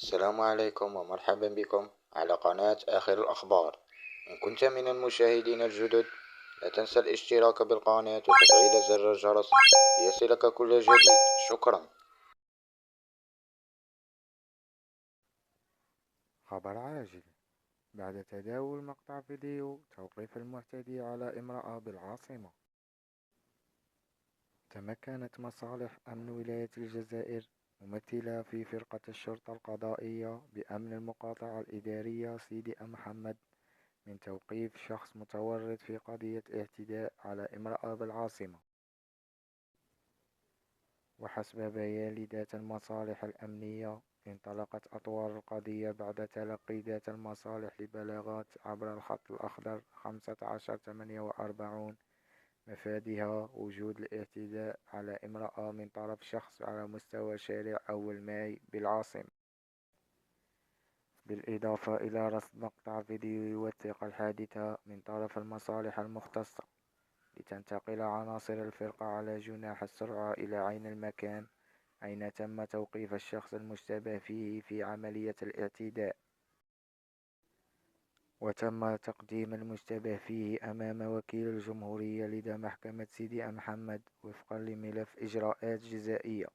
السلام عليكم ومرحبا بكم على قناة آخر الأخبار. إن كنت من المشاهدين الجدد، لا تنسى الاشتراك بالقناة وتفعيل زر الجرس ليصلك كل جديد. شكرا. خبر عاجل: بعد تداول مقطع فيديو توقيف المعتدي على امرأة بالعاصمة، تمكنت مصالح أمن ولاية الجزائر ممثلة في فرقة الشرطة القضائية بأمن المقاطعة الإدارية سيدي محمد من توقيف شخص متورط في قضية اعتداء على امرأة بالعاصمة. وحسب بيان لذات المصالح الأمنية، انطلقت أطوار القضية بعد تلقي ذات المصالح لبلاغات عبر الخط الأخضر 1548 مفادها وجود الاعتداء على امرأة من طرف شخص على مستوى شارع أول ماي بالعاصمة، بالإضافة إلى رصد مقطع فيديو يوثق الحادثة من طرف المصالح المختصة، لتنتقل عناصر الفرقة على جناح السرعة إلى عين المكان أين تم توقيف الشخص المشتبه فيه في عملية الاعتداء. وتم تقديم المشتبه فيه أمام وكيل الجمهورية لدى محكمة سيدي محمد وفقا لملف إجراءات جزائية.